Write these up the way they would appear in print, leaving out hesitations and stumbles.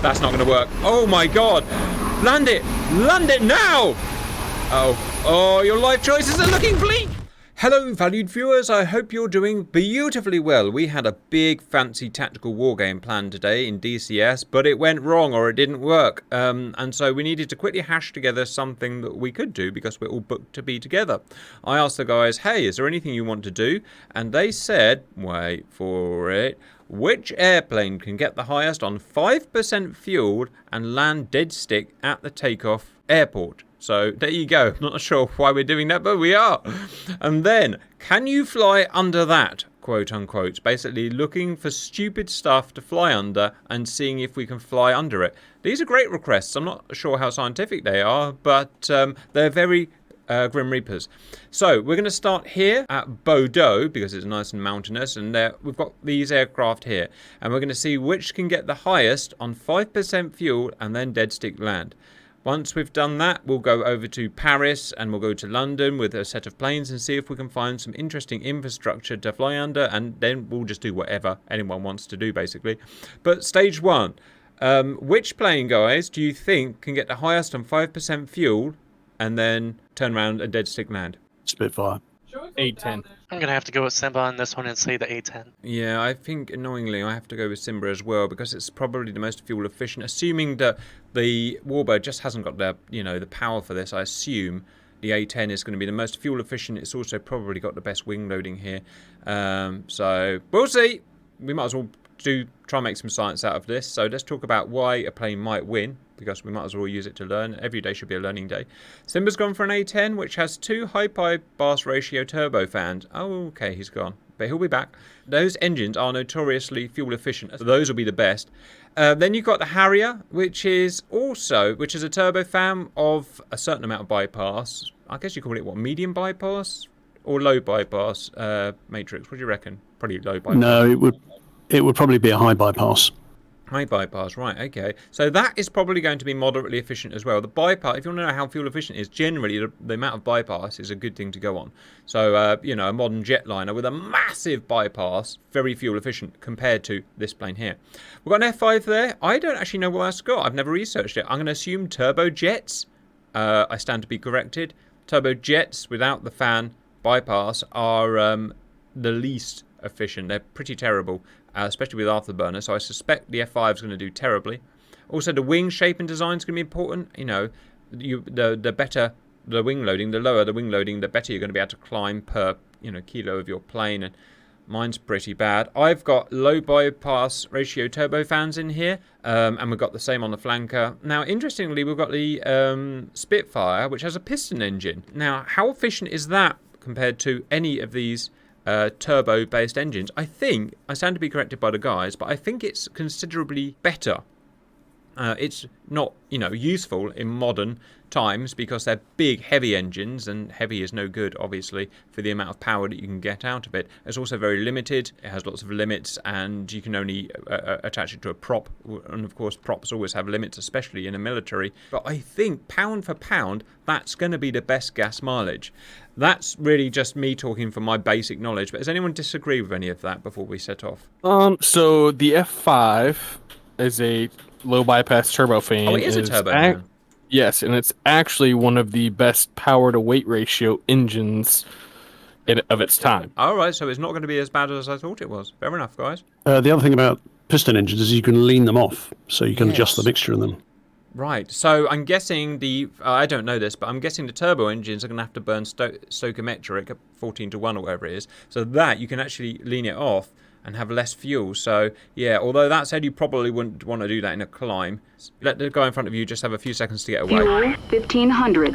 That's not going to work. Oh my god. Land it. Land it now. Oh, your life choices are looking bleak. Hello valued viewers, I hope you're doing beautifully well. We had a big fancy tactical wargame planned today in DCS, but it went wrong or it didn't work. And so we needed to quickly hash together something that we could do because we're all booked to be together. I asked the guys, hey, is there anything you want to do? And they said, wait for it, which airplane can get the highest on 5% fuel and land dead stick at the takeoff airport? So there you go. Not sure why we're doing that, but we are. And then, can you fly under that, quote unquote? Basically looking for stupid stuff to fly under and seeing if we can fly under it. These are great requests. I'm not sure how scientific they are, but they're very Grim Reapers. So we're going to start here at Bordeaux because it's nice and mountainous, and we've got these aircraft here, and we're going to see which can get the highest on 5% fuel and then dead stick land. Once we've done that, we'll go over to Paris and we'll go to London with a set of planes and see if we can find some interesting infrastructure to fly under, and then we'll just do whatever anyone wants to do, basically. But stage one, which plane, guys, do you think can get the highest on 5% fuel and then turn around and dead stick land? Spitfire. A-10. I'm going to have to go with Simba on this one and say the A-10. Yeah, I think annoyingly I have to go with Simba as well because it's probably the most fuel efficient. Assuming that the Warbird just hasn't got the, the power for this, I assume the A-10 is going to be the most fuel efficient. It's also probably got the best wing loading here. So we'll see. We might as well try and make some science out of this. So let's talk about why a plane might win, because we might as well use it to learn. Every day should be a learning day. Simba's gone for an A10, which has 2 high bypass ratio turbofans. Oh, okay, he's gone, but he'll be back. Those engines are notoriously fuel efficient, so those will be the best. Then you've got the Harrier, which is a turbofan of a certain amount of bypass. I guess you call it, what, medium bypass or low bypass matrix? What do you reckon? Probably low bypass. No, it would probably be a high bypass. High bypass, right, okay. So that is probably going to be moderately efficient as well. The bypass, if you want to know how fuel efficient it is, generally the amount of bypass is a good thing to go on. So, a modern jetliner with a massive bypass, very fuel efficient compared to this plane here. We've got an F5 there. I don't actually know what that's got. I've never researched it. I'm going to assume turbojets. I stand to be corrected. Turbojets without the fan bypass are the least efficient. They're pretty terrible. Especially with afterburner, so I suspect the F5 is going to do terribly. Also, the wing shape and design is going to be important. The better the wing loading, the lower the wing loading, the better you're going to be able to climb per kilo of your plane. And mine's pretty bad. I've got low bypass ratio turbofans in here, and we've got the same on the flanker. Now, interestingly, we've got the Spitfire, which has a piston engine. Now, how efficient is that compared to any of these turbo-based engines? I think, I stand to be corrected by the guys, but I think it's considerably better. It's not, useful in modern times because they're big, heavy engines, and heavy is no good, obviously, for the amount of power that you can get out of it. It's also very limited. It has lots of limits, and you can only attach it to a prop, and of course, props always have limits, especially in a military. But I think, pound for pound, that's going to be the best gas mileage. That's really just me talking from my basic knowledge, but does anyone disagree with any of that before we set off? So the F5 is a low bypass turbofan. Oh, it is a turbofan. Yes, and it's actually one of the best power to weight ratio engines of its time. All right, so it's not going to be as bad as I thought it was. Fair enough, guys. The other thing about piston engines is you can lean them off, so you can adjust the mixture in them. Right, so I'm guessing I don't know this, but I'm guessing the turbo engines are going to have to burn stoichiometric at 14:1 or whatever it is, so that you can actually lean it off and have less fuel. So, yeah, although that said, you probably wouldn't want to do that in a climb. Let the guy in front of you just have a few seconds to get away. Fuel 1500.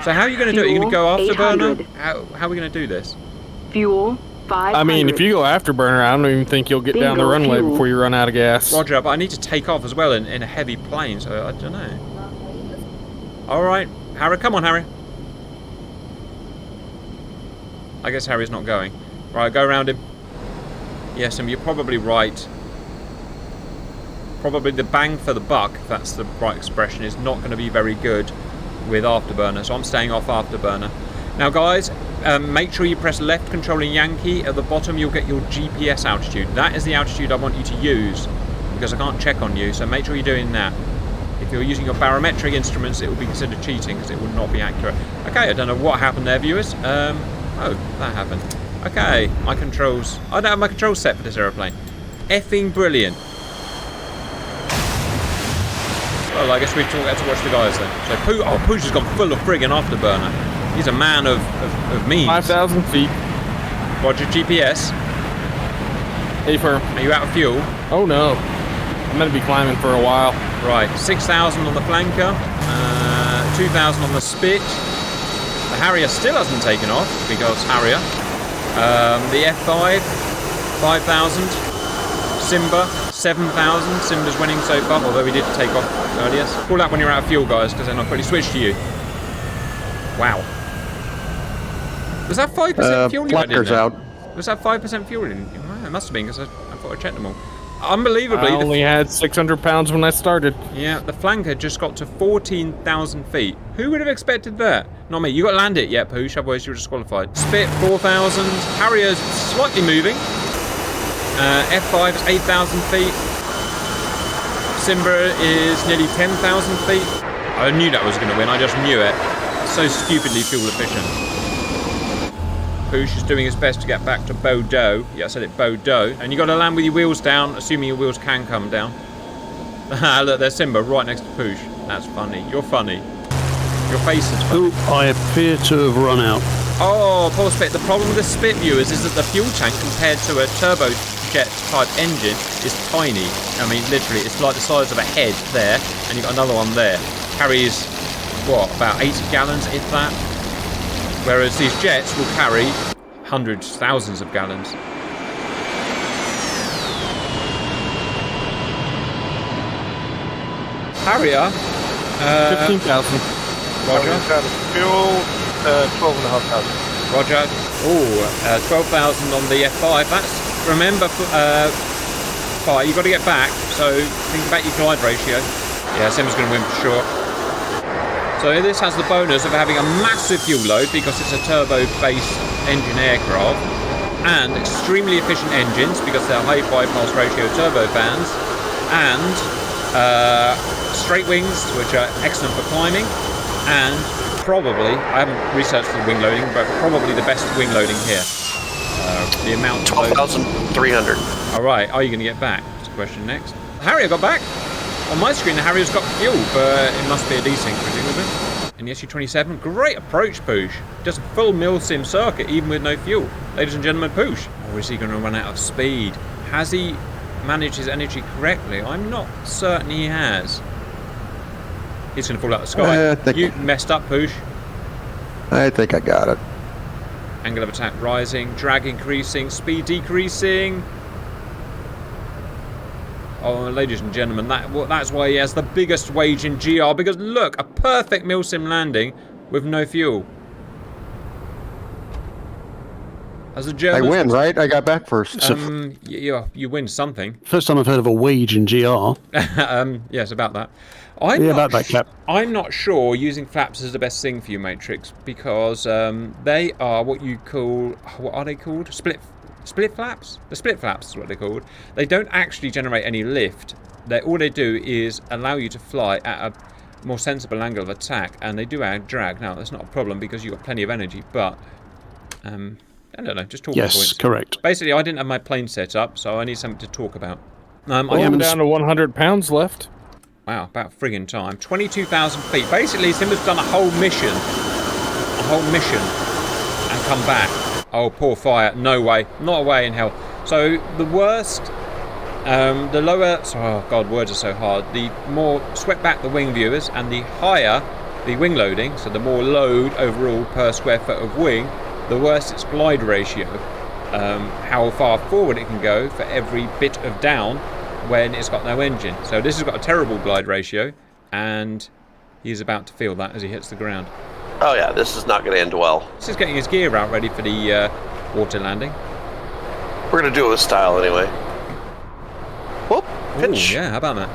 So how are you going to do it? Are you going to go afterburner? How are we going to do this? Fuel 500. I mean, if you go afterburner, I don't even think you'll get down the runway before you run out of gas. Roger, but I need to take off as well in a heavy plane, so I don't know. All right, Harry, come on, Harry. I guess Harry's not going. Right, go around him. Yes, and you're probably right. Probably the bang for the buck, if that's the right expression, is not going to be very good with afterburner, so I'm staying off afterburner. Now, guys, make sure you press left controlling Yankee. At the bottom, you'll get your GPS altitude. That is the altitude I want you to use because I can't check on you, so make sure you're doing that. If you're using your barometric instruments, it will be considered cheating because it will not be accurate. Okay, I don't know what happened there, viewers. Oh, that happened. Okay, my controls. I don't have my controls set for this aeroplane. Effing brilliant. Well, I guess we've had to watch the guys then. So, Pooch has gone full of friggin' afterburner. He's a man of means. 5,000 feet. Roger, GPS. Hey, firm. Are you out of fuel? Oh no. I'm gonna be climbing for a while. Right, 6,000 on the flanker, 2,000 on the spit. The Harrier still hasn't taken off because Harrier. The F5, 5,000. Simba, 7,000. Simba's winning so far, although we did take off earlier. Call that when you're out of fuel, guys, because then I'll quickly switch to you. Wow. Was that 5% fuel you had in there? Out. Was that 5% fuel in? Well, it must have been because I thought I checked them all. Unbelievably, I only had 600 pounds when I started. Yeah, the flanker just got to 14,000 feet. Who would have expected that? Not me. You got to land it yet, Pooch, otherwise you're disqualified. Spit, 4,000. Harrier's slightly moving. F5 is 8,000 feet. Simba is nearly 10,000 feet. I knew that was going to win. I just knew it. So stupidly fuel efficient. Pooch is doing his best to get back to Bordeaux. Yeah, I said it, Bordeaux. And you got to land with your wheels down, assuming your wheels can come down. Look, there's Simba right next to Pooch. That's funny. You're funny. Your face is funny. Oh, I appear to have run out. Oh, poor Spit. The problem with the Spit, viewers, is that the fuel tank compared to a turbojet type engine is tiny. I mean, literally, it's like the size of a head there, and you've got another one there. Carries, what, about 80 gallons, if that? Whereas these jets will carry hundreds, thousands of gallons. Harrier. 15,000. Roger. Fuel, 12,500. Roger. Oh, 12,000 on the F5. That's, remember, fire, you've got to get back, so think about your glide ratio. Yeah, Sim's going to win for sure. So this has the bonus of having a massive fuel load because it's a turbo-based engine aircraft, and extremely efficient engines because they're high bypass ratio turbofans, and straight wings, which are excellent for climbing, and probably, I haven't researched the wing loading, but probably the best wing loading here. The amount 12,300. Alright, are you going to get back? That's the question next. Harrier got back. On my screen, the Harrier's got fuel, but it must be a desync, presumably. In the SU-27, great approach, Pooch. Just a full mil-sim circuit, even with no fuel. Ladies and gentlemen, Pooch. Or is he going to run out of speed? Has he managed his energy correctly? I'm not certain he has. He's going to fall out of the sky. You messed up, Pooch. I think I got it. Angle of attack rising, drag increasing, speed decreasing. Oh, ladies and gentlemen, that's why he has the biggest wage in GR, because look, a perfect mil-sim landing with no fuel. As a German, I win, right? I got back first. you win something. First time I've heard of a wage in GR. Yes, about that. About that, Cap. I'm not sure using flaps is the best thing for you, Matrix, because they are what you call, what are they called? Split flaps? The split flaps is what they're called. They don't actually generate any lift. All they do is allow you to fly at a more sensible angle of attack, and they do add drag. Now, that's not a problem because you've got plenty of energy, but I don't know, just talking points. Yes, correct. Basically, I didn't have my plane set up, so I need something to talk about. I'm down to 100 pounds left. Wow, about friggin' time. 22,000 feet. Basically, Simba's done a whole mission. And come back. Oh, poor fire. No way. Not a way in hell. So, the worst, the lower, oh god, words are so hard. The more, swept back the wing, viewers, and the higher the wing loading, so the more load overall per square foot of wing, the worse its glide ratio. How far forward it can go for every bit of down when it's got no engine. So this has got a terrible glide ratio, and he's about to feel that as he hits the ground. Oh yeah, this is not going to end well. This is getting his gear out ready for the water landing. We're going to do it with style anyway. Whoop, pitch. Ooh, yeah, how about that?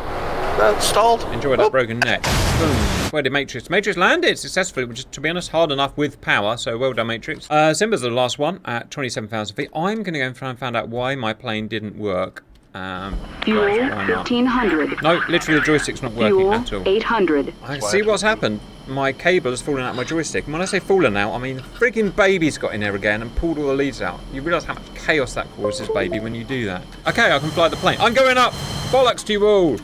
That stalled. Enjoy that broken neck. Boom. Where did Matrix? Matrix landed successfully, which is, to be honest, hard enough with power, so well done, Matrix. Simba's the last one at 27,000 feet. I'm going to go and try and find out why my plane didn't work. Fuel why not? 1500. No, literally the joystick's not working Fuel at all. 800. I see what's happened. My cable has fallen out of my joystick. And when I say fallen out, I mean frigging baby's got in there again and pulled all the leads out. You realise how much chaos that causes, baby, when you do that. Okay, I can fly the plane. I'm going up! Bollocks to you all!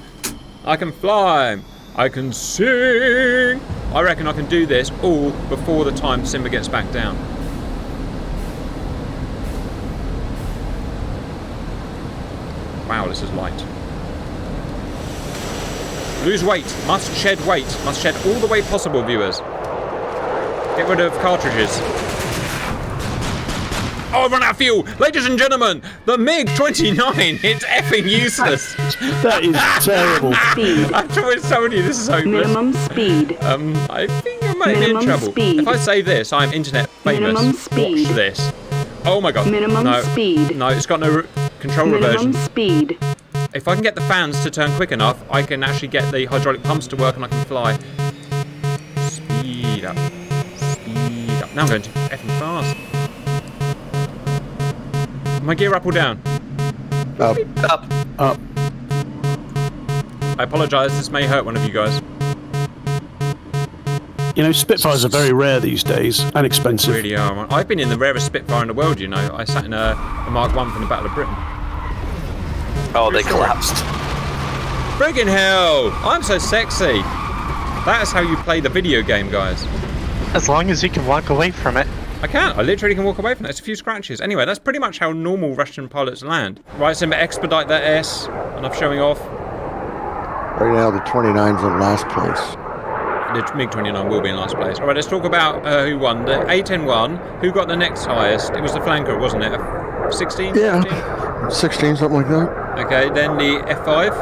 I can fly! I can sing! I reckon I can do this all before the time Simba gets back down. Wow, this is light. Lose weight. Must shed weight. Must shed all the weight possible, viewers. Get rid of cartridges. Oh, I've run out of fuel! Ladies and gentlemen, the MiG-29, it's effing useless. That is terrible. Speed. I've told somebody this is hopeless. Minimum speed. I think I might be in Minimum trouble. speed. If I say this, I'm internet famous. Minimum speed. Watch this. Oh my god. Minimum no. speed. No, it's got no control Minimum reversion. speed. If I can get the fans to turn quick enough, I can actually get the hydraulic pumps to work and I can fly. Speed up. Speed up. Now I'm going too effing fast. My gear up or down? Up. Up. Up. I apologise, this may hurt one of you guys. You know, Spitfires are very rare these days and expensive. Really are. I've been in the rarest Spitfire in the world, you know. I sat in a Mark 1 from the Battle of Britain. Oh, they collapsed. Friggin' hell! I'm so sexy! That is how you play the video game, guys. As long as you can walk away from it. I can't. I literally can walk away from it. It's a few scratches. Anyway, that's pretty much how normal Russian pilots land. Right, Simba, expedite that S. Enough showing off. Right now, the 29's in last place. The MiG-29 will be in last place. Alright, let's talk about who won. The A-10 won. Who got the next highest? It was the flanker, wasn't it? 16? Yeah, 16, something like that. Okay, then the F5.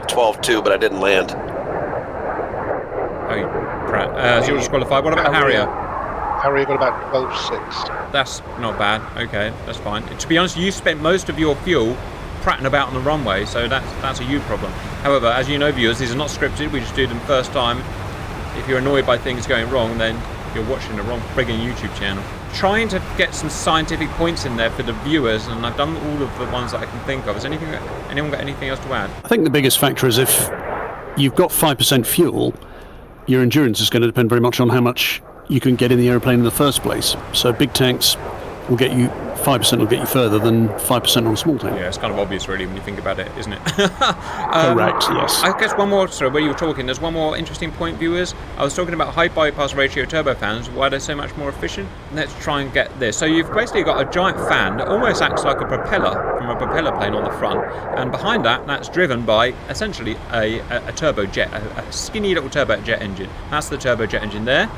12-2, but I didn't land. Oh, Pratt. So you're disqualified. What about Harrier? Harrier got about 12.6. That's not bad. Okay, that's fine. To be honest, you spent most of your fuel prattling about on the runway, so that's a you problem. However, as you know, viewers, these are not scripted. We just do them first time. If you're annoyed by things going wrong, then you're watching the wrong friggin' YouTube channel. Trying to get some scientific points in there for the viewers, and I've done all of the ones that I can think of. Has anyone got anything else to add? I think the biggest factor is if you've got 5% fuel, your endurance is going to depend very much on how much you can get in the aeroplane in the first place. So big tanks will get you 5% will get you further than 5% on a small tank. Yeah, it's kind of obvious really when you think about it, isn't it? Correct, yes. I guess one more, sorry, where you were talking, there's one more interesting point, viewers. I was talking about high bypass ratio turbofans, why they're so much more efficient. Let's try and get this. So you've basically got a giant fan that almost acts like a propeller from a propeller plane on the front, and behind that, that's driven by essentially a turbojet, a skinny little turbojet engine. That's the turbojet engine there.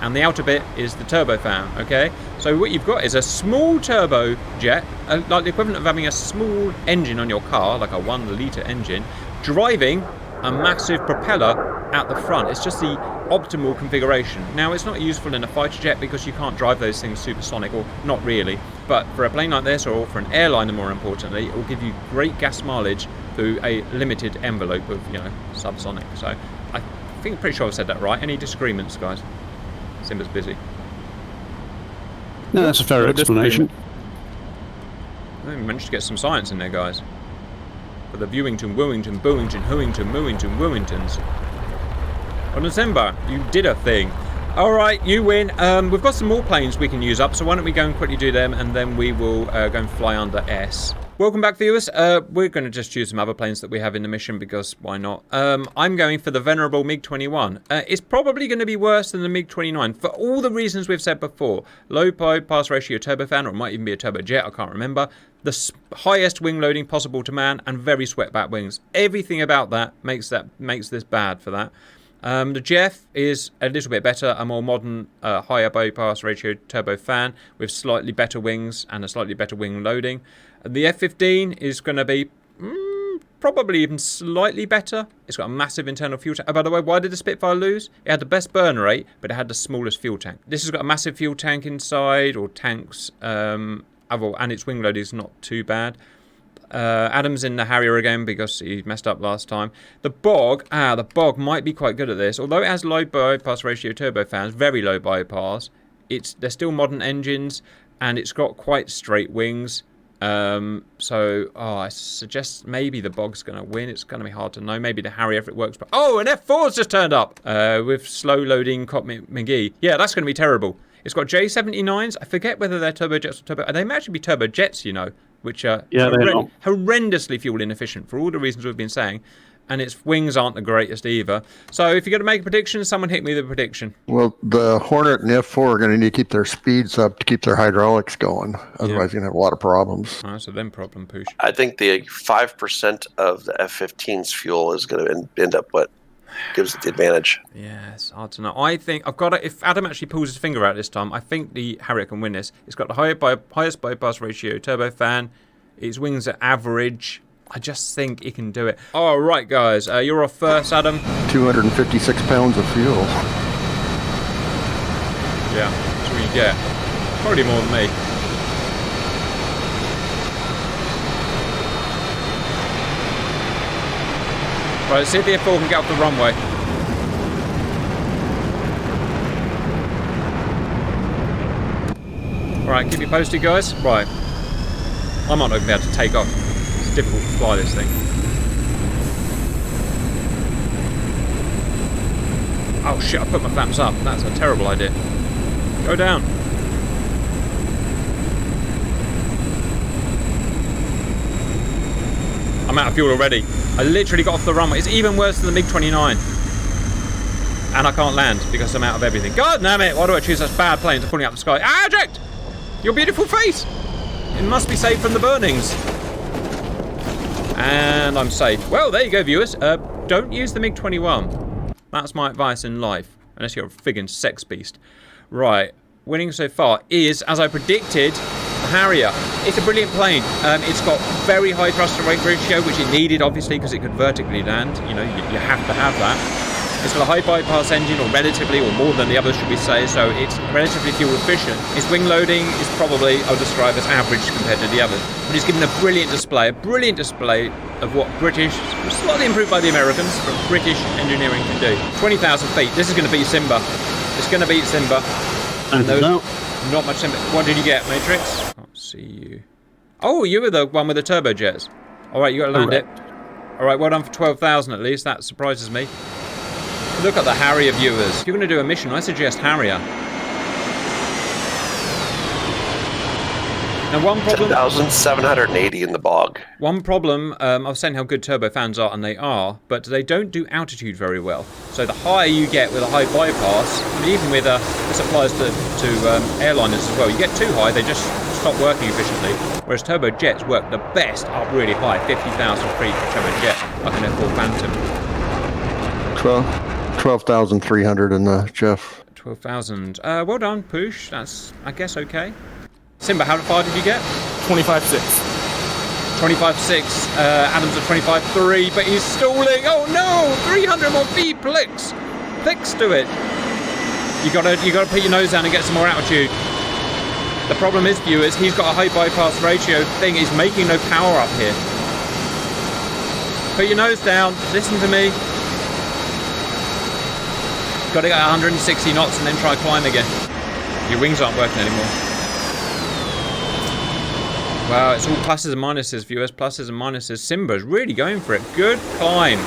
And the outer bit is the turbofan, okay? So what you've got is a small turbojet, like the equivalent of having a small engine on your car, like a 1 litre engine, driving a massive propeller at the front. It's just the optimal configuration. Now, it's not useful in a fighter jet because you can't drive those things supersonic, or not really. But for a plane like this, or for an airliner more importantly, it will give you great gas mileage through a limited envelope of, you know, subsonic. So I think, pretty sure I've said that right. Any disagreements, guys? Simba's busy. No, that's a fair explanation. I managed to get some science in there, guys. For the Viewington, Wooington, Booington, Hooington, Mooington, Woowingtons. Well, Simba, you did a thing. Alright, you win. We've got some more planes we can use up, so why don't we go and quickly do them, and then we will go and fly under S. Welcome back, viewers. We're going to just choose some other planes that we have in the mission, because why not? I'm going for the venerable MiG-21. It's probably going to be worse than the MiG-29, for all the reasons we've said before. Low bypass ratio turbofan, or it might even be a turbojet, I can't remember. The highest wing loading possible to man, and very swept back wings. Everything about that makes this bad for that. The Jeff is a little bit better, a more modern, higher bypass ratio turbofan with slightly better wings and a slightly better wing loading. The F-15 is going to be probably even slightly better. It's got a massive internal fuel tank. Oh, by the way, why did the Spitfire lose? It had the best burn rate, but it had the smallest fuel tank. This has got a massive fuel tank inside, or tanks, and its wing load is not too bad. Adam's in the Harrier again because he messed up last time. The Bog might be quite good at this. Although it has low bypass ratio turbofans, very low bypass, they're still modern engines, and it's got quite straight wings. I suggest maybe the Bog's going to win. It's going to be hard to know. Maybe the Harrier if it works. But an F4's just turned up with slow loading Cop McGee. Yeah, that's going to be terrible. It's got J79s. I forget whether they're turbojets or turbo. They may actually be turbojets, you know, which are horrendously fuel inefficient for all the reasons we've been saying. And its wings aren't the greatest either. So if you're going to make a prediction, someone hit me with a prediction. Well, the Hornet and the F4 are going to need to keep their speeds up to keep their hydraulics going. Otherwise, you're going to have a lot of problems. Oh, so then problem, Poosh. I think the 5% of the F-15's fuel is going to end up what gives it the advantage. Yeah, it's hard to know. I think I've got it. If Adam actually pulls his finger out this time, I think the Harrier can win this. It's got the highest bypass ratio turbofan. Its wings are average. I just think he can do it. All right, guys. You're off first, Adam. 256 pounds of fuel. Yeah, that's what you get. Probably more than me. Right, let's see if the F4 can get off the runway. All right, keep you posted, guys. Right. I might not even be able to take off. It's difficult to fly this thing. Oh shit, I put my flaps up. That's a terrible idea. Go down. I'm out of fuel already. I literally got off the runway. It's even worse than the MiG-29. And I can't land because I'm out of everything. God damn it, why do I choose such bad planes pulling up the sky? Ah, eject! Your beautiful face! It must be safe from the burnings. And I'm safe. Well, there you go, viewers. Don't use the MiG-21. That's my advice in life. Unless you're a friggin' sex beast. Right. Winning so far is, as I predicted, the Harrier. It's a brilliant plane. It's got very high thrust to weight ratio, which it needed, obviously, because it could vertically land. You know, you have to have that. It's got a high bypass engine, or relatively, or more than the others, should we say, so it's relatively fuel efficient. Its wing loading is probably, I would describe as average compared to the others. But it's given a brilliant display of what British, slightly improved by the Americans, but British engineering can do. 20,000 feet. This is going to beat Simba. It's going to beat Simba. And those, not much Simba. What did you get, Matrix? Can't see you. Oh, you were the one with the turbojets. All right, you got to land it. All right, well done for 12,000 at least. That surprises me. Look at the Harrier, viewers. If you're going to do a mission, I suggest Harrier. Now, one problem... 10,780 in the bog. One problem, I was saying how good turbofans are, and they are, but they don't do altitude very well. So the higher you get with a high bypass, I mean, even with this applies to airliners as well. You get too high, they just stop working efficiently. Whereas turbojets work the best up really high, 50,000 feet for turbojet, like an F4 Phantom. 12,300 in the Jeff. 12,000. Well done, Poosh. That's, I guess, okay. Simba, how far did you get? 25.6. 25.6. Adam's at 25.3, but he's stalling. Oh no! 300 more feet, Plix. Plix to it. You gotta put your nose down and get some more altitude. The problem is, viewers, he's got a high bypass ratio thing. He's making no power up here. Put your nose down. Listen to me. Got to get 160 knots and then try climb again. Your wings aren't working anymore. Wow, it's all pluses and minuses, viewers. Pluses and minuses. Simba's really going for it. Good climb.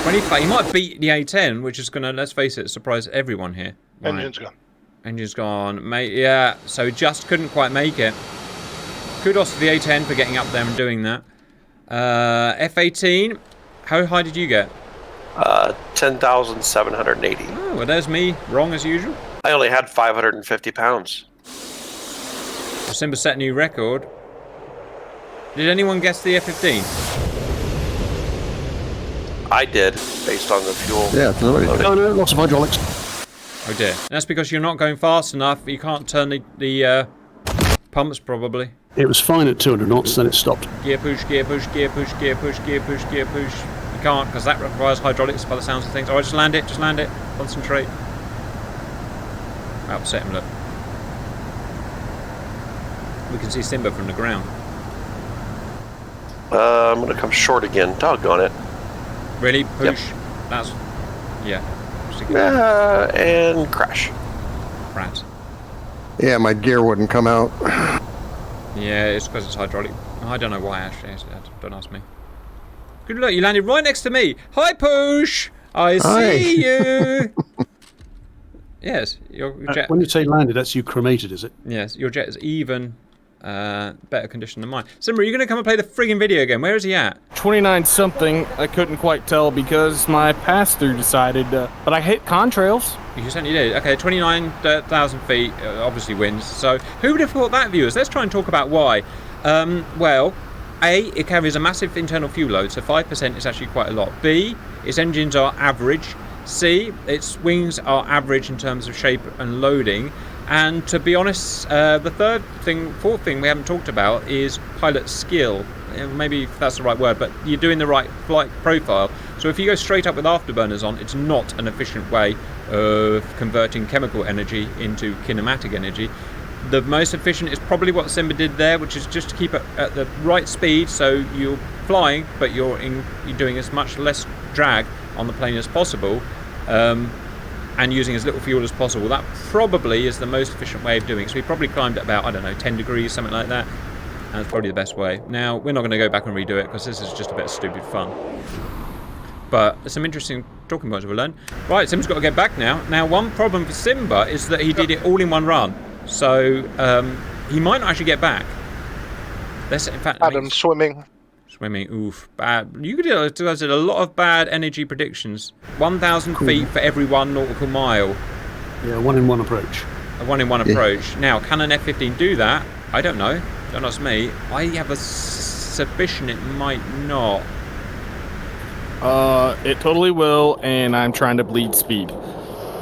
25. He might beat the A10, which is going to, let's face it, surprise everyone here. Right. Engine's gone. Engine's gone. Mate, yeah, so just couldn't quite make it. Kudos to the A10 for getting up there and doing that. F-18. How high did you get? 10,780. Oh, well, there's me. Wrong as usual. I only had 550 pounds. Simba set a new record. Did anyone guess the F-15? I did, based on the fuel. Yeah, nobody did. No, lots of hydraulics. Oh dear. That's because you're not going fast enough. You can't turn the pumps, probably. It was fine at 200 knots, then it stopped. Gear push, gear push, gear push, gear push, gear push, gear push. You can't, because that requires hydraulics by the sounds of things. Alright, just land it, concentrate. I'll upset him, look. We can see Simba from the ground. I'm going to come short again. Doggone it. Really? Push? Yep. That's... Yeah. And crash. Rat. Yeah, my gear wouldn't come out. Yeah, it's because it's hydraulic. I don't know why, actually. Don't ask me. Good luck, you landed right next to me. Hi, Poosh! I see you! Yes, your jet... When you say landed, that's you cremated, is it? Yes, your jet is even better condition than mine. Simmer, are you going to come and play the friggin' video game? Where is he at? 29 something. I couldn't quite tell because my pass-through decided, but I hit contrails. You certainly did. Okay, 29,000 feet obviously wins. So who would have thought that, viewers? Let's try and talk about why. Well, A, it carries a massive internal fuel load, so 5% is actually quite a lot. B, its engines are average. C, its wings are average in terms of shape and loading. And to be honest, the fourth thing we haven't talked about is pilot skill. Maybe that's the right word, but you're doing the right flight profile. So if you go straight up with afterburners on, it's not an efficient way of converting chemical energy into kinematic energy. The most efficient is probably what Simba did there, which is just to keep it at the right speed, so you're flying, but you're doing as much less drag on the plane as possible, and using as little fuel as possible. That probably is the most efficient way of doing it. So we probably climbed at about, I don't know, 10 degrees, something like that. And it's probably the best way. Now, we're not going to go back and redo it, because this is just a bit of stupid fun. But there's some interesting talking points we'll learn. Right, Simba's got to get back now. Now, one problem for Simba is that he did it all in one run. So, he might not actually get back. In fact, Adam, swimming. Swimming, oof, bad. You guys did a lot of bad energy predictions. 1,000 feet for every 1 nautical mile. Yeah, 1-in-1 approach. A 1-in-1 approach. Now, can an F-15 do that? I don't know. Don't ask me. I have a suspicion it might not. It totally will, and I'm trying to bleed speed.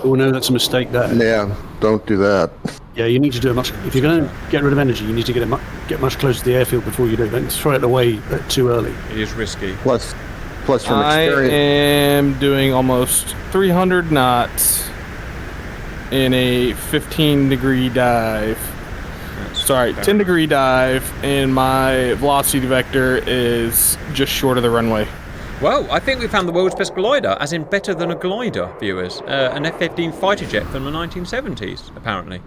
Oh no, that's a mistake there. Yeah, don't do that. Yeah, you need to do it much. If you're going to get rid of energy, you need to get much closer to the airfield before you do it. Don't throw it away too early. It is risky. Plus from experience. I am doing almost 300 knots in a 15-degree dive. Sorry, 10-degree dive, and my velocity vector is just short of the runway. Well, I think we found the world's best glider, as in better than a glider, viewers. An F-15 fighter jet from the 1970s, apparently.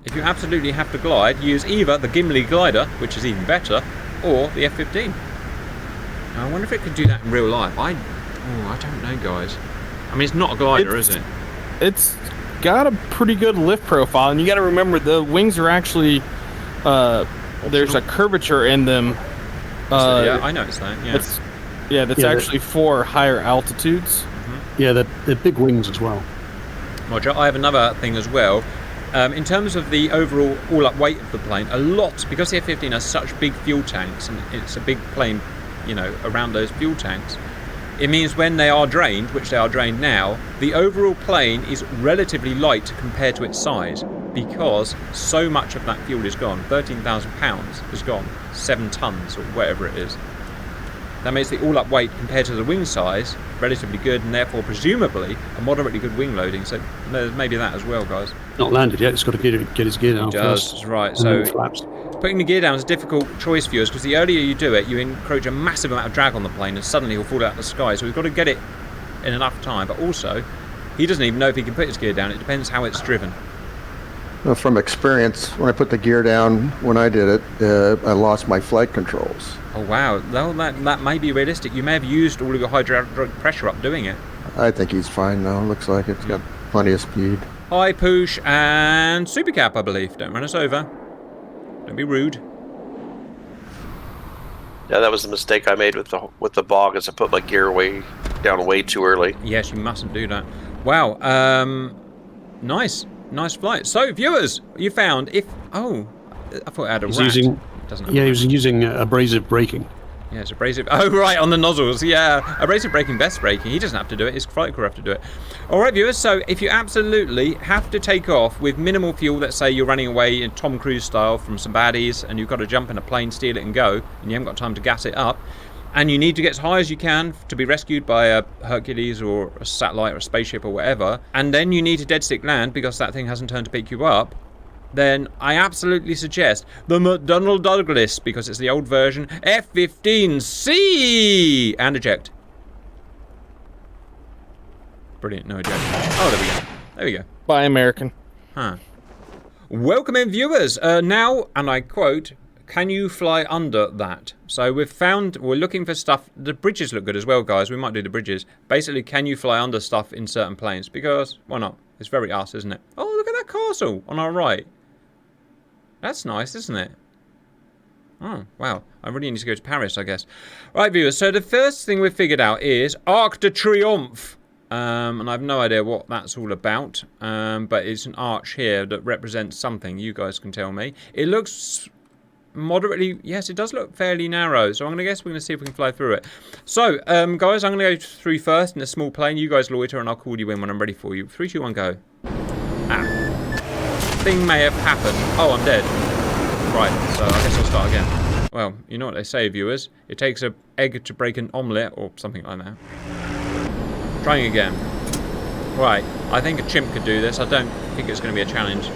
If you absolutely have to glide, use either the Gimli glider, which is even better, or the F-15. Now, I wonder if it could do that in real life. I don't know, guys. I mean, it's not a glider, is it? It's got a pretty good lift profile, and you got to remember the wings are actually there's a curvature in them. Yeah, I noticed that. Yeah. That's actually for higher altitudes. Mm-hmm. Yeah, they're big wings as well. Roger. I have another thing as well. In terms of the overall all-up weight of the plane, because the F-15 has such big fuel tanks, and it's a big plane, around those fuel tanks, it means when they are drained, which they are drained now, the overall plane is relatively light compared to its size, because so much of that fuel is gone. 13,000 pounds is gone. 7 tons, or whatever it is. That makes the all-up weight compared to the wing size relatively good, and therefore presumably a moderately good wing loading. So there's maybe that as well, guys. Not landed yet. It's got to get his gear down. It does, first, right. So flaps. putting the gear down is a difficult choice for us, because the earlier you do it, you encroach a massive amount of drag on the plane, and suddenly he'll fall out of the sky. So we've got to get it in enough time. But also, he doesn't even know if he can put his gear down. It depends how it's driven. Well, from experience, when I put the gear down, when I did it, I lost my flight controls. Oh wow, well, that may be realistic. You may have used all of your hydraulic pressure up doing it. I think he's fine now. Looks like it's got plenty of speed. Hi, Poosh and Supercap, I believe. Don't run us over. Don't be rude. Yeah, that was the mistake I made with the bog, is I put my gear down way too early. Yes, you mustn't do that. Wow. Nice flight. So, viewers, you found I thought I had a rat. He was using abrasive braking. Yeah, it's abrasive. Oh, right, on the nozzles. Yeah, abrasive braking, best braking. He doesn't have to do it. His flight crew have to do it. All right, viewers. So if you absolutely have to take off with minimal fuel, let's say you're running away in Tom Cruise style from some baddies, and you've got to jump in a plane, steal it, and go, and you haven't got time to gas it up, and you need to get as high as you can to be rescued by a Hercules or a satellite or a spaceship or whatever, and then you need to dead stick land because that thing hasn't turned to pick you up, then I absolutely suggest the McDonnell Douglas, because it's the old version, F-15C, and eject. Brilliant, no eject. Oh, there we go. Buy American. Huh. Welcome in, viewers. Now, and I quote, can you fly under that? So we're looking for stuff. The bridges look good as well, guys. We might do the bridges. Basically, can you fly under stuff in certain planes? Because, why not? It's very us, isn't it? Oh, look at that castle on our right. That's nice, isn't it? Oh, wow. I really need to go to Paris, I guess. Right, viewers. So the first thing we've figured out is Arc de Triomphe. And I have no idea what that's all about. But it's an arch here that represents something. You guys can tell me. It looks moderately... Yes, it does look fairly narrow. So I'm going to guess we're going to see if we can fly through it. So, guys, I'm going to go through first in a small plane. You guys loiter and I'll call you in when I'm ready for you. 3, 2, 1, go. Ah. Thing may have happened. Oh, I'm dead. Right, so I guess I'll start again. Well, you know what they say, viewers. It takes an egg to break an omelette, or something like that. Trying again. Right, I think a chimp could do this. I don't think it's going to be a challenge.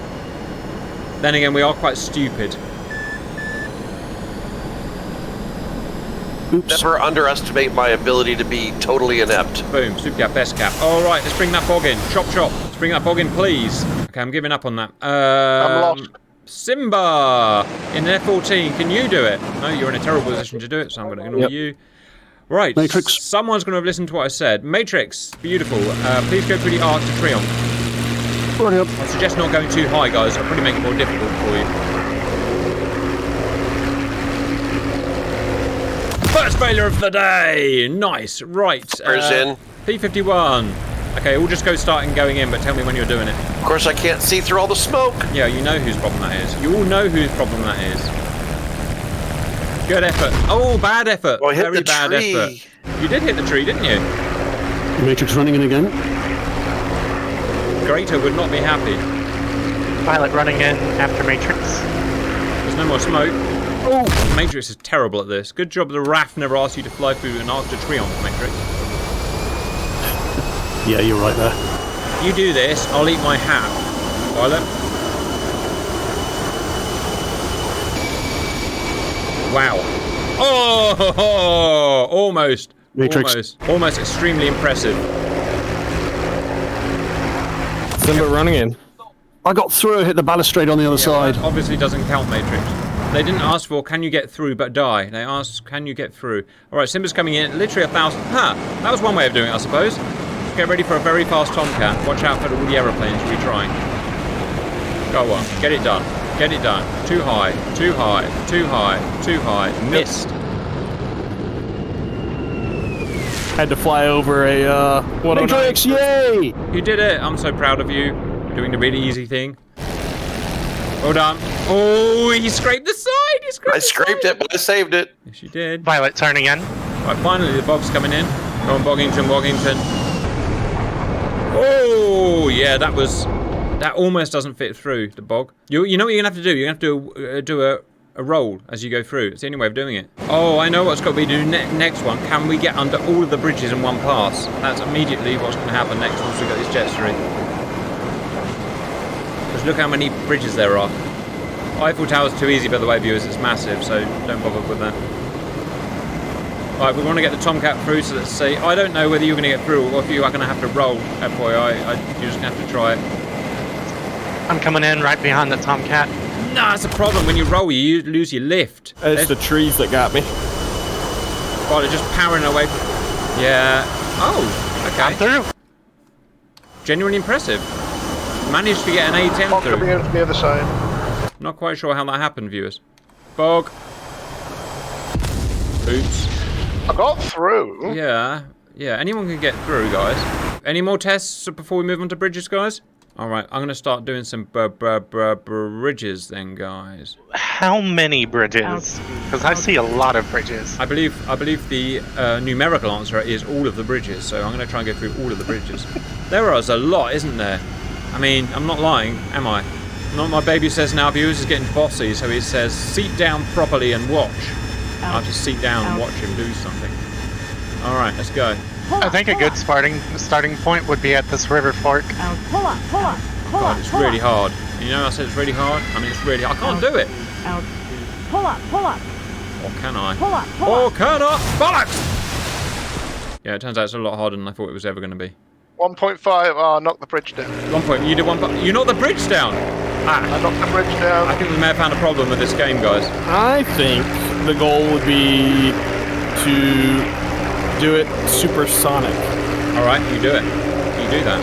Then again, we are quite stupid. Oops. Never underestimate my ability to be totally inept. Boom, super cap, best cap. Alright, let's bring that bog in. Chop, chop. Let's bring that bog in, please. Okay, I'm giving up on that. I'm lost. Simba! In an F-14, can you do it? No, you're in a terrible position to do it, so I'm going to ignore you. Right, Matrix. Someone's going to have listened to what I said. Matrix, beautiful. Please go through the Arc de Triomphe. Right up. I suggest not going too high, guys. It'll probably make it more difficult for you. First failure of the day! Nice, right. Where's in? P-51. Okay, we'll just go starting going in, but tell me when you're doing it. Of course, I can't see through all the smoke. Yeah, you know whose problem that is. You all know whose problem that is. Good effort. Oh, bad effort. Oh, I hit Very the bad tree. effort. You did hit the tree, didn't you? Matrix running in again. Greater would not be happy. Pilot running in after Matrix. There's no more smoke. Oh, Matrix is terrible at this. Good job the RAF never asked you to fly through an Arc de Triomphe, Matrix. Yeah, you're right there. You do this, I'll eat my hat. Pilot. Wow. Oh, almost. Matrix. Almost extremely impressive. Simba running in. I got through, hit the balustrade on the other side. That obviously doesn't count, Matrix. They didn't ask for, can you get through but die? They asked, can you get through? Alright, Simba's coming in, literally 1,000. That was one way of doing it, I suppose. Get ready for a very fast Tomcat. Watch out for all the aeroplanes you'll be trying. Go on, get it done. Get it done. Too high, too high, too high, too high. Missed. Had to fly over a 109. Matrix, yay! You did it. I'm so proud of you. Doing the really easy thing. Well done. Oh, he scraped the side. I scraped it, but I saved it. Yes, you did. Violet turning in. Right, finally the bog's coming in. Go on, Boggington, Boggington. Oh, yeah, that almost doesn't fit through the bog. You know what you're going to have to do? You're going to have to do a roll as you go through. It's the only way of doing it. Oh, I know what's got to be do next one. Can we get under all of the bridges in one pass? That's immediately what's going to happen next once we got this jet stream. Because look how many bridges there are. Eiffel Tower's too easy, by the way, viewers. It's massive, so don't bother with that. Right, we want to get the Tomcat through, so let's see. I don't know whether you're going to get through or if you are going to have to roll, FYI. You're just going to have to try it. I'm coming in right behind the Tomcat. No, that's a problem. When you roll, you lose your lift. It's the trees that got me. Oh, they're just powering away. Yeah. Oh, okay. I'm through. Genuinely impressive. Managed to get an A10 Bog coming in through. from the other side. Not quite sure how that happened, viewers. Bog. Oops. I got through. Yeah. Yeah, anyone can get through, guys. Any more tests before we move on to bridges, guys? Alright, I'm going to start doing some bridges then, guys. How many bridges? Because I see a lot of bridges. I believe the numerical answer is all of the bridges, so I'm going to try and go through all of the bridges. There is a lot, isn't there? I mean, I'm not lying, am I? Not my baby says now, viewers is getting bossy, so he says, seat down properly and watch. I have to seat down and watch him do something. Alright, let's go. I think a good starting point would be at this river fork. Pull up. God, it's really hard. You know I said it's really hard? I mean, it's really hard. I can't do it. Pull up. Or can I? Pull up. Or can I? Bollocks! Yeah, it turns out it's a lot harder than I thought it was ever going to be. 1.5. Oh, knock the bridge down. 1 point. You did 1 point. You knocked the bridge down! I knocked the bridge down. I think we may have found a problem with this game, guys. I think the goal would be to do it supersonic. All right, you do it. You do that.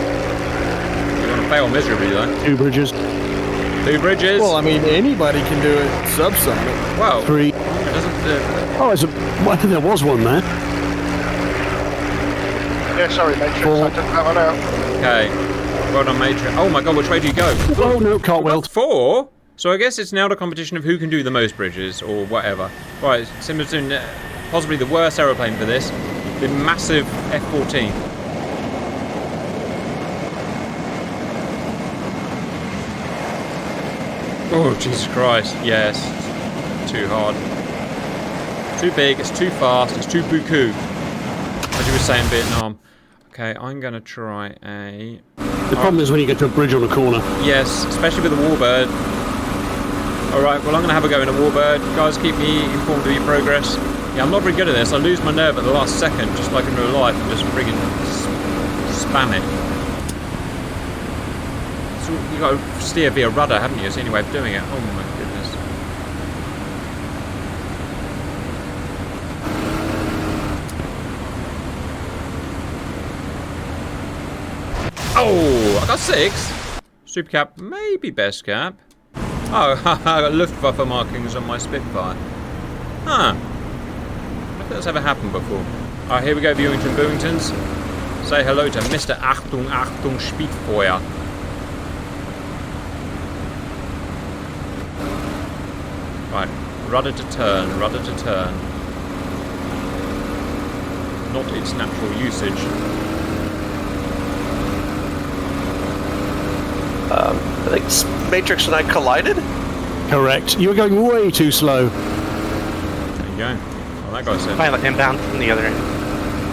You're going to fail miserably, though. 2 bridges. 2 bridges. Well, I mean, anybody can do it subsonic. Well, 3. it doesn't. Oh, well, there was one there. Yeah, sorry, Matrix. I took that one out. Okay. Well done, Matrix. Oh my God, which way do you go? Oh, no, cartwheel. 4. So I guess it's now the competition of who can do the most bridges or whatever. Right, Simba's doing possibly the worst aeroplane for this. The massive F-14. Oh, Jesus Christ. Yes. Too hard. Too big, it's too fast, it's too buku. As you were saying, Vietnam. Okay, I'm going to try a... The problem is when you get to a bridge on a corner. Yes, especially with the Warbird. Alright, well I'm going to have a go in a Warbird. Guys, keep me informed of your progress. Yeah, I'm not very good at this. I lose my nerve at the last second, just like in real life, and just friggin' spam it. So you've got to steer via rudder, haven't you? It's the only way of doing it. Oh my goodness. Oh, I got 6. Super cap, maybe best cap. Oh, I got Luftwaffe markings on my Spitfire. Huh. I don't think that's ever happened before. Alright, here we go, Viewington Booingtons. Say hello to Mr. Achtung, Achtung, Spitfire. Right, rudder to turn, rudder to turn. Not its natural usage. I think Matrix and I collided. Correct. You were going way too slow. There you go. Well, that guy said. Pilot inbound from the other end.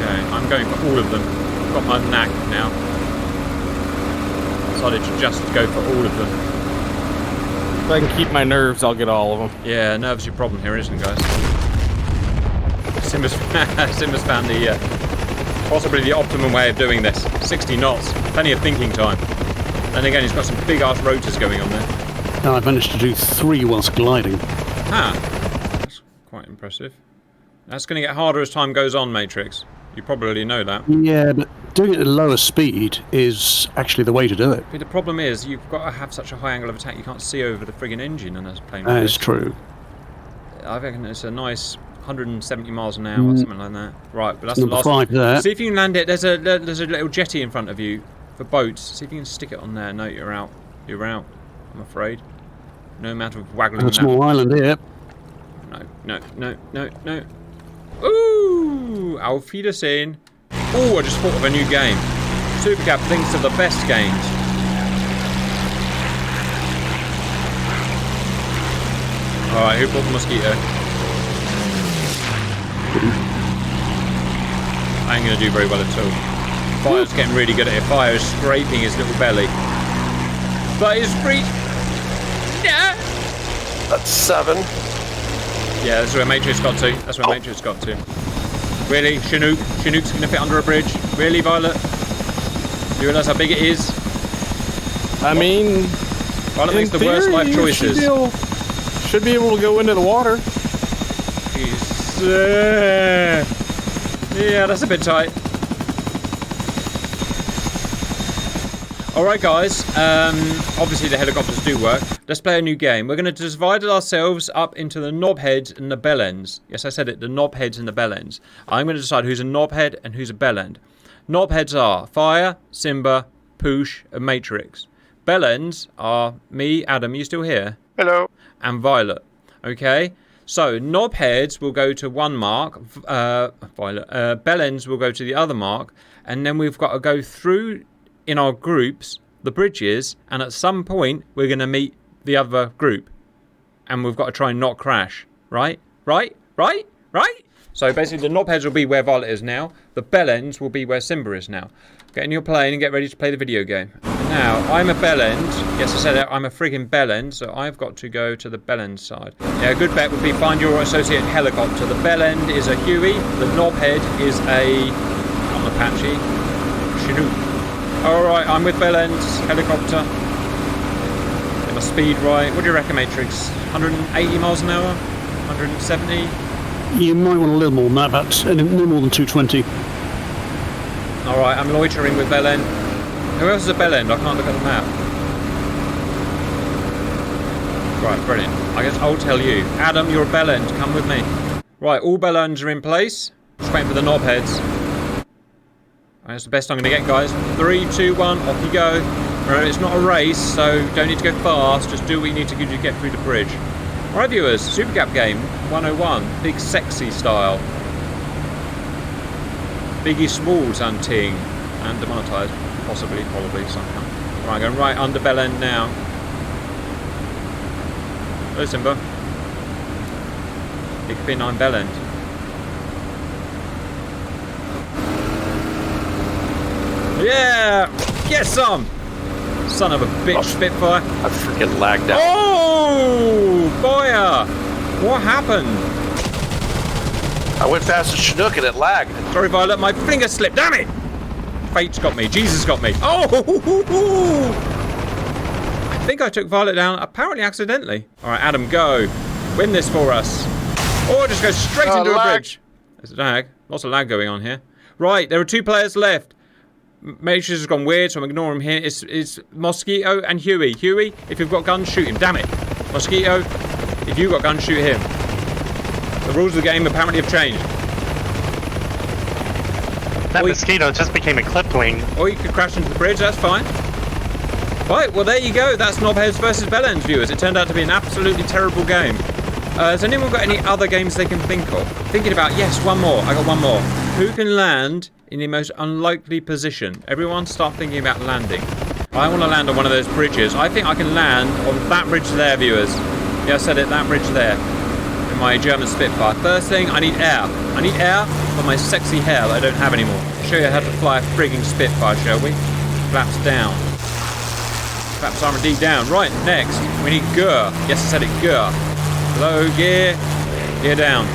Okay, I'm going for all of them. I've got my knack now. Decided to just go for all of them. If I can keep my nerves, I'll get all of them. Yeah, nerves your problem here, isn't it, guys? Simba's found the possibly the optimum way of doing this. 60 knots, plenty of thinking time. Then again, he's got some big ass rotors going on there. No, I managed to do 3 whilst gliding. Ah, that's quite impressive. That's going to get harder as time goes on, Matrix. You probably know that. Yeah, but doing it at a lower speed is actually the way to do it. But the problem is, you've got to have such a high angle of attack, you can't see over the friggin' engine on a plane like That this. is true. I reckon it's a nice 170 miles an hour or something like that. Right, but that's Number the last 5 there. See if you can land it. There's a little jetty in front of you for boats. See if you can stick it on there. No, you're out. You're out, I'm afraid. No amount of waggling. A small island here. No. Ooh! Auf Wiedersehen. Ooh, I just thought of a new game. Supercap thinks of the best games. Alright, who bought the mosquito? I ain't going to do very well at all. Fire's getting really good at it. Fire's scraping his little belly. But he's free. Yeah! That's 7. Yeah, that's where Matrix got to. That's where Matrix got to. Really? Chinook? Chinook's going to fit under a bridge? Really, Violet? You realise how big it is? I mean, Violet makes the in worst theory, life you choices. Should be able to go into the water. Yeah, that's a bit tight. Alright guys, obviously the helicopters do work. Let's play a new game. We're going to divide ourselves up into the Knobheads and the Bellends. Yes, I said it, the Knobheads and the Bellends. I'm going to decide who's a Knobhead and who's a Bellend. Knobheads are Fire, Simba, Poosh and Matrix. Bellends are me, Adam, you still here? Hello. And Violet. Okay? So, Knobheads will go to one mark, Bellends will go to the other mark, and then we've got to go through in our groups the bridges, and at some point we're going to meet the other group, and we've got to try and not crash. Right? So basically the Knobheads will be where Violet is now, the Bellends will be where Simba is now. Get in your plane and get ready to play the video game. Now, I'm a Bellend. Yes, I said it, I'm a friggin' Bellend, so I've got to go to the Bellend side. Yeah, a good bet would be find your associate helicopter. The Bellend is a Huey, the Knobhead is a... not an Apache. Chinook. Alright, I'm with Bellend's helicopter. my speed right. What do you reckon, Matrix? 180 miles an hour? 170? You might want a little more than that, but no more than 220. Alright, I'm loitering with Bellend. Who else is at Bellend? I can't look at the map. Right, brilliant. I guess I'll tell you. Adam, you're a Bellend. Come with me. Right, all Bellends are in place. Just waiting for the knobheads. That's the best I'm going to get, guys. 3, 2, 1, off you go. Remember, it's not a race, so don't need to go fast. Just do what you need to do to get through the bridge. Alright, viewers. Super Gap game 101. Big sexy style. Biggie Smalls hunting. And demonetized. Possibly, probably, somehow. Right, going right under Bellend now. Hello, Simba. Big Fin, I'm Bellend. Yeah! Get some! Son of a bitch, Spitfire. I freaking lagged out. Oh! Boya! What happened? I went fast as Chinook and it lagged. Sorry, Violet, my finger slipped. Damn it! Fate's got me. Jesus got me. Oh! I think I took Violet down, apparently accidentally. Alright, Adam, go. Win this for us. Or just go straight into a bridge. There's a lag. Lots of lag going on here. Right, there are 2 players left. Matrix has gone weird, so I'm ignoring him here. It's Mosquito and Huey. Huey, if you've got guns, shoot him. Damn it. Mosquito, if you've got guns, shoot him. The rules of the game apparently have changed. That mosquito just became a clipped wing. Or you could crash into the bridge, that's fine. Right, well there you go. That's Knobheads versus Bellends, viewers. It turned out to be an absolutely terrible game. Has anyone got any other games they can think of? Thinking about, yes, one more. I got one more. Who can land in the most unlikely position? Everyone start thinking about landing. I want to land on one of those bridges. I think I can land on that bridge there, viewers. Yeah, I said it, that bridge there. In my German Spitfire. First thing, I need air. I need air for my sexy hair that I don't have anymore. I'll show you how to fly a frigging Spitfire, shall we? Flaps down. Flaps R&D down. Right, next, we need gear. Yes, I said it, gear. Low gear, gear down.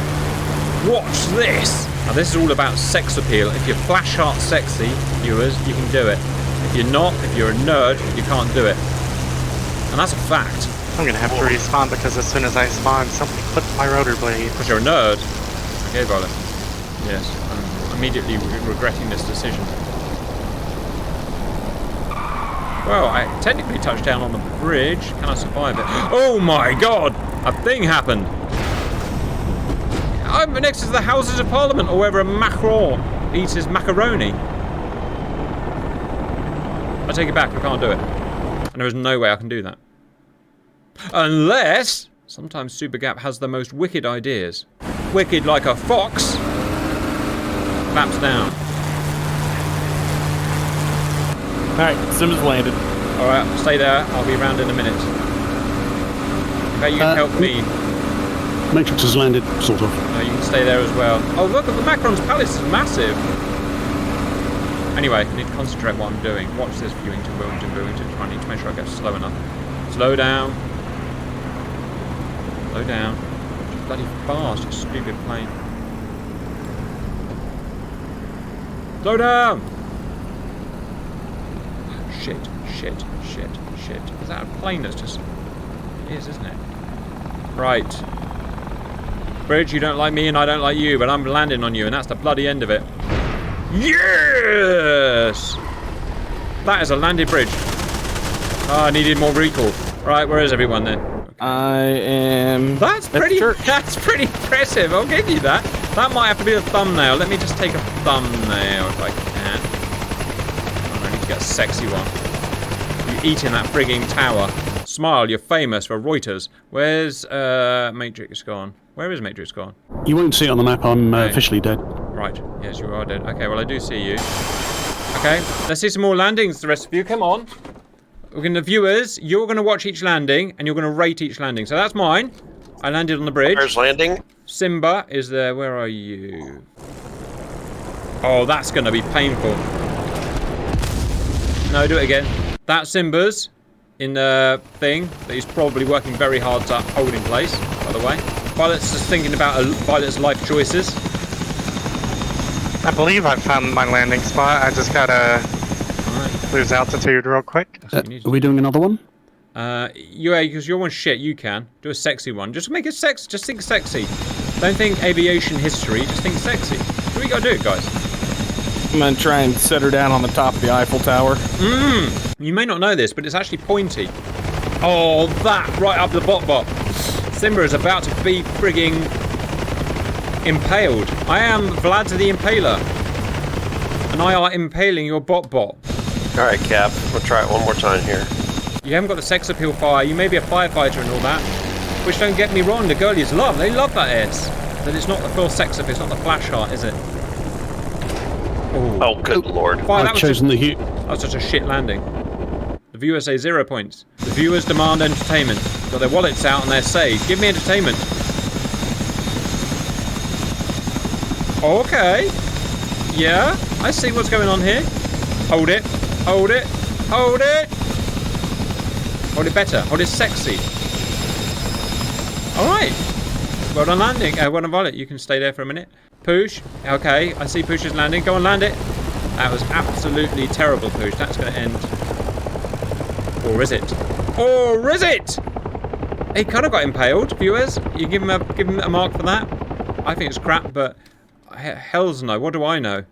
Watch this! Now this is all about sex appeal. If you're flash heart sexy, viewers, you can do it. If you're not, if you're a nerd, you can't do it. And that's a fact. I'm gonna have to respawn because as soon as I spawn, something clipped my rotor blade. Because you're a nerd. Okay, Violet. Yes, I'm immediately regretting this decision. Well, I technically touched down on the bridge. Can I survive it? Oh my god! A thing happened! I'm next to the Houses of Parliament, or wherever a Macron eats his macaroni. I take it back, I can't do it. And there is no way I can do that. Unless, sometimes Super Gap has the most wicked ideas. Wicked like a fox. Flaps down. Alright, Sim's landed. Alright, stay there, I'll be around in a minute. Okay, you can help me. Matrix has landed, sort of. No, you can stay there as well. Oh, look, the Macron's palace is massive. Anyway, I need to concentrate what I'm doing. Watch this, Viewington. I need to make sure I go slow enough. Slow down. Slow down. Just bloody fast, you stupid plane. Slow down! Shit. Is that a plane that's just... It is, isn't it? Right. Bridge, you don't like me and I don't like you, but I'm landing on you and that's the bloody end of it. Yes! That is a landed bridge. Oh, I needed more recall. Right, where is everyone then? Okay. I am... That's pretty impressive, I'll give you that. That might have to be a thumbnail. Let me just take a thumbnail if I can. Oh, I need to get a sexy one. You eating that frigging tower. Smile, you're famous for Reuters. Where's Matrix gone? Where is Matrix gone? You won't see it on the map, I'm officially dead. Right, yes, you are dead. Okay, well, I do see you. Okay, let's see some more landings, the rest of you. Come on. We're going to, viewers, you're going to watch each landing, and you're going to rate each landing. So that's mine. I landed on the bridge. Where's landing? Simba is there. Where are you? Oh, that's going to be painful. No, do it again. That's Simba's in the thing that he's probably working very hard to hold in place, by the way. Violet's just thinking about Violet's life choices. I believe I found my landing spot. I just gotta lose altitude real quick. Are we doing another one? Yeah, because you're one shit. You can do a sexy one. Just make it sex. Just think sexy. Don't think aviation history. Just think sexy. So we gotta do it, guys. I'm gonna try and set her down on the top of the Eiffel Tower. You may not know this, but it's actually pointy. Oh, that right up the bot. Simba is about to be frigging impaled. I am Vlad the Impaler, and I are impaling your bot. All right, Cap. We'll try it one more time here. You haven't got the sex appeal fire. You may be a firefighter and all that, which don't get me wrong. The girlies love. They love that S. But it's not the full sex appeal. It's not the flash heart, is it? Ooh. Oh, good lord. Fire, I've chosen the hue. That was such a shit landing. The viewers say 0 points. The viewers demand entertainment. Got their wallets out and they're saved. Give me entertainment. Okay. Yeah, I see what's going on here. Hold it. Hold it. Hold it. Hold it better. Hold it sexy. Alright. Well done landing. Well done, Violet. You can stay there for a minute. Poosh. Okay, I see Poosh is landing. Go on, land it. That was absolutely terrible, Poosh. That's going to end. Or is it? Or is it? He kind of got impaled, viewers. You give him a mark for that. I think it's crap, but hell's no. What do I know?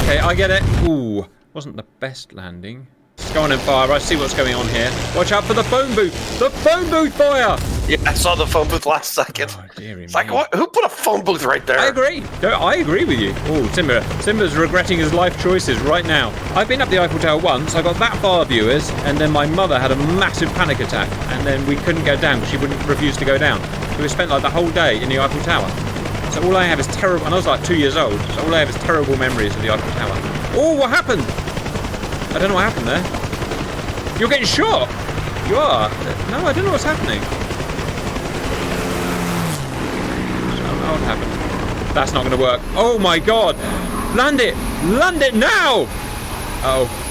Okay, I get it. Ooh, wasn't the best landing. Go on and fire. I see what's going on here. Watch out for the phone booth. The phone booth fire. Yeah, I saw the phone booth last second. Oh, dearie It's like, me. what? Who put a phone booth right there? I agree. No, I agree with you. Oh, Simba's regretting his life choices right now. I've been up the Eiffel Tower once. I got that far, viewers, and then my mother had a massive panic attack, and then we couldn't go down because she wouldn't refuse to go down. So we spent like the whole day in the Eiffel Tower. So all I have is terrible. And I was like 2 years old. So all I have is terrible memories of the Eiffel Tower. Oh, what happened? I don't know what happened there. You're getting shot. You are. No, I don't know what's happening. What happened? That's not going to work. Oh my god! Land it! Land it now!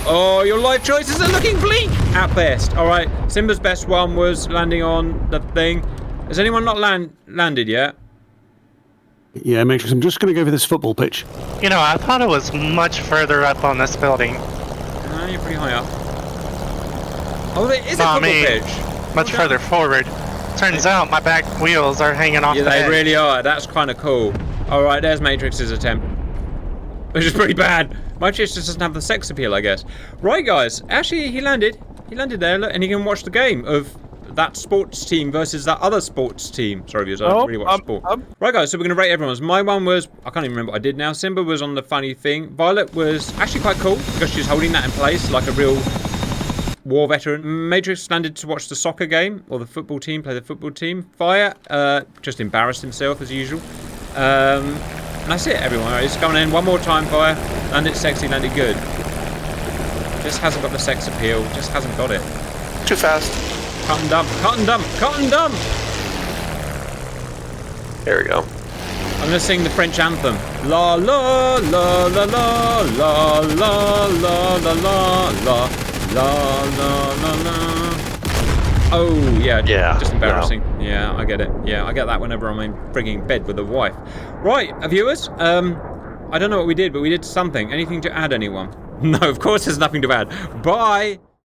Oh, your life choices are looking bleak at best. All right, Simba's best one was landing on the thing. Has anyone not landed yet? Yeah, Matrix, I'm just going to go for this football pitch. You know, I thought it was much further up on this building. You're pretty high up. Oh, there is a football pitch. Much further forward. Turns out my back wheels are hanging off Yeah, the they edge. really are. That's kind of cool. All right, there's Matrix's attempt, which is pretty bad. Matrix just doesn't have the sex appeal, I guess. Right, guys. Actually, he landed. He landed there, look, and you can watch the game of that sports team versus that other sports team. Sorry, viewers, I don't really watch sport. Right, guys, so we're going to rate everyone's. My one was, I can't even remember what I did now. Simba was on the funny thing. Violet was actually quite cool because she's holding that in place like a real war veteran. Matrix landed to watch the soccer game, or the football team play the football team. Fire just embarrassed himself as usual. And that's it, everyone. Right, it's going in one more time. Fire, landed sexy, landed good. Just hasn't got the sex appeal. Just hasn't got it. Too fast. Cut and dump. Cut and dump. Cut and dump. There we go. I'm gonna sing the French anthem. La la la la la la la la la la la. La la la la. Oh yeah, just embarrassing. No. Yeah, I get it. Yeah, I get that whenever I'm in frigging bed with a wife. Right, viewers. I don't know what we did, but we did something. Anything to add, anyone? No, of course there's nothing to add. Bye.